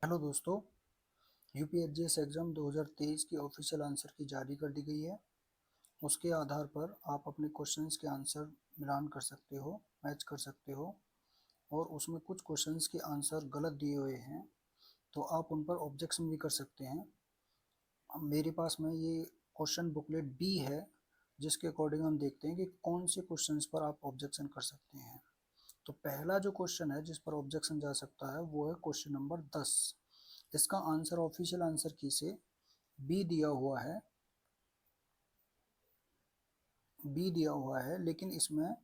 Hello दोस्तों, UPSC exam 2023 की official answer की जारी कर दी गई है। उसके आधार पर आप अपने क्वेश्चंस के आंसर मिलान कर सकते हो, मैच कर सकते हो। और उसमें कुछ क्वेश्चंस के आंसर गलत दिए हुए हैं तो आप उन पर ऑब्जेक्शन भी कर सकते हैं। अब मेरे पास में ये क्वेश्चन बुकलेट बी है, जिसके अकॉर्डिंग हम देखते हैं कि कौन से क्वेश्चंस पर आप ऑब्जेक्शन कर सकते हैं। तो पहला जो क्वेश्चन है जिस पर ऑब्जेक्शन जा सकता है वो है क्वेश्चन नंबर 10। इसका आंसर ऑफिशियल आंसर की से बी दिया हुआ है, लेकिन इसमें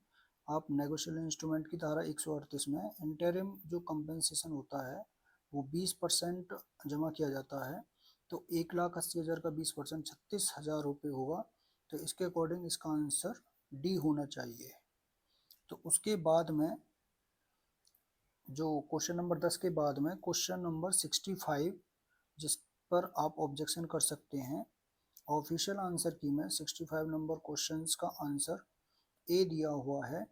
आप नेगोशियल इंस्ट्रूमेंट की धारा 138 में इंटरिम जो कंपेंसेशन होता है वो 20% जमा किया जाता है। तो 1,80,000 का 20% 36,000 रुपये होगा। तो इसके अकॉर्डिंग इसका आंसर डी होना चाहिए। तो उसके बाद में जो क्वेश्चन नंबर 10 के बाद में क्वेश्चन नंबर 65, जिस पर आप ऑब्जेक्शन कर सकते हैं। ऑफिशियल आंसर की में 65 नंबर क्वेश्चंस का आंसर ए दिया हुआ है।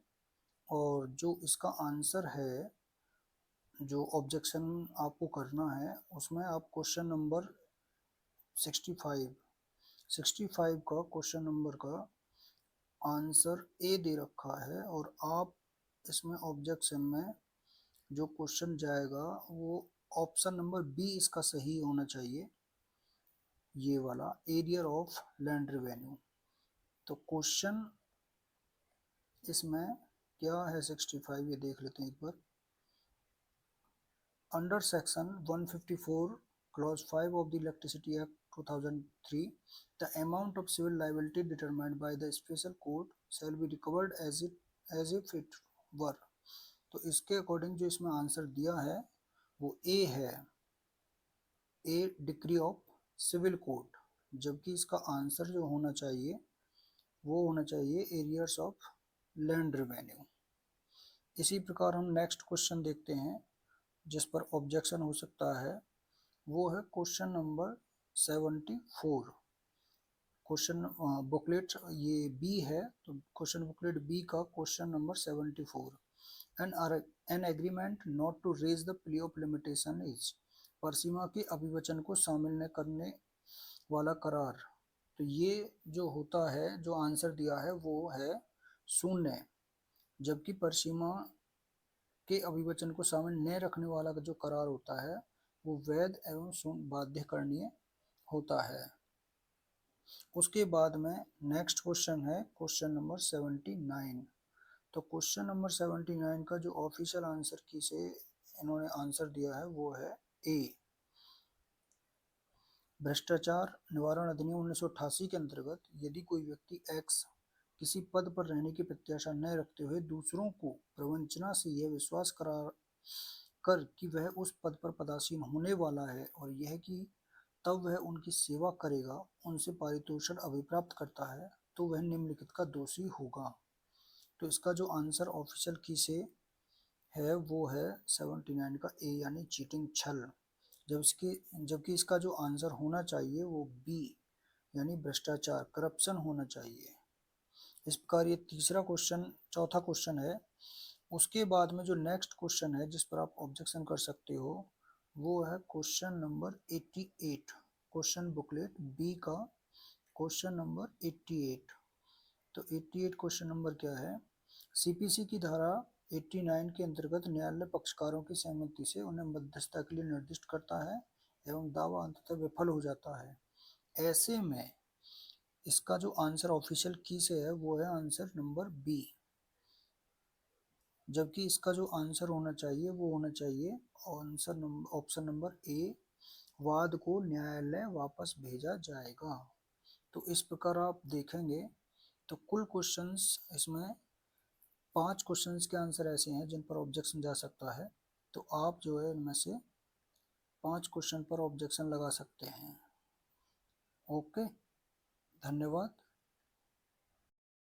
और जो इसका आंसर है, जो ऑब्जेक्शन आपको करना है उसमें आप क्वेश्चन नंबर 65 का क्वेश्चन नंबर का आंसर ए दे रखा है। और आप इसमें ऑब्जेक्शन में जो क्वेश्चन जाएगा वो ऑप्शन नंबर बी इसका सही होना चाहिए, ये वाला एरियर ऑफ लैंड रेवेन्यू। तो क्वेश्चन इसमें क्या है 65, ये देख लेते हैं एक बार। Under section 154 clause 5 of the Electricity Act 2003, the amount of civil liability determined by the special court shall be recovered as if it were। तो इसके अकॉर्डिंग जो इसमें आंसर दिया है वो ए है, ए डिक्री ऑफ सिविल कोर्ट। जबकि इसका आंसर जो होना चाहिए वो होना चाहिए एरियर्स ऑफ लैंड रेवेन्यू। इसी प्रकार हम नेक्स्ट क्वेश्चन देखते हैं जिस पर ऑब्जेक्शन हो सकता है, वो है क्वेश्चन नंबर 74। क्वेश्चन बुकलेट ये बी है, तो क्वेश्चन बुकलेट बी का question number 74। An agreement not to raise the plea of limitation is. परसीमा के अभिवचन को शामिल न करने वाला करार। तो ये जो होता है, जो आंसर दिया है वो है शून्य। जबकि परसीमा के अभिवचन को शामिल न रखने वाला जो करार होता है वो वैध एवं बाध्यकरणीय होता है। उसके बाद में नेक्स्ट क्वेश्चन है क्वेश्चन नंबर 79। तो क्वेश्चन नंबर 79 का जो ऑफिशियल आंसर की से इन्होंने आंसर दिया है वो है ए। भ्रष्टाचार निवारण अधिनियम 1988 के अंतर्गत यदि कोई व्यक्ति एक्स किसी पद पर रहने की प्रत्याशा न रखते हुए दूसरों को प्रवंचना से यह विश्वास कर कि वह उस पद पर पदासीन होने वाला है और यह कि तब वह उनकी सेवा करेगा, उनसे पारितोषिक अभिप्राप्त करता है, तो वह निम्नलिखित का दोषी होगा। तो इसका जो आंसर ऑफिशियल की से है वो है 79 का ए, यानी चीटिंग, छल। जबकि इसका जो आंसर होना चाहिए वो बी, यानी भ्रष्टाचार, करप्शन होना चाहिए। इस प्रकार ये तीसरा क्वेश्चन, चौथा क्वेश्चन है। उसके बाद में जो नेक्स्ट क्वेश्चन है जिस पर आप ऑब्जेक्शन कर सकते हो वो है question number 88। Question booklet B का क्वेश्चन नंबर 88। तो 88 क्वेश्चन नंबर क्या है? सीपीसी की धारा 89 के अंतर्गत न्यायालय पक्षकारों की सहमति से उन्हें मध्यस्थता के लिए निर्दिष्ट करता है एवं दावा अंततः विफल हो जाता है। ऐसे में इसका जो आंसर ऑफिशियल की से है वो है आंसर नंबर बी। जबकि इसका जो आंसर होना चाहिए वो होना चाहिए answer number, option number A, वाद को न्यायालय वापस भेजा जाएगा। तो इस प्रकार आप देखेंगे तो कुल क्वेश्चंस इसमें 5 क्वेश्चंस के आंसर ऐसे हैं जिन पर ऑब्जेक्शन जा सकता है। तो आप जो है इनमें से 5 क्वेश्चन पर ऑब्जेक्शन लगा सकते हैं। ओके, धन्यवाद।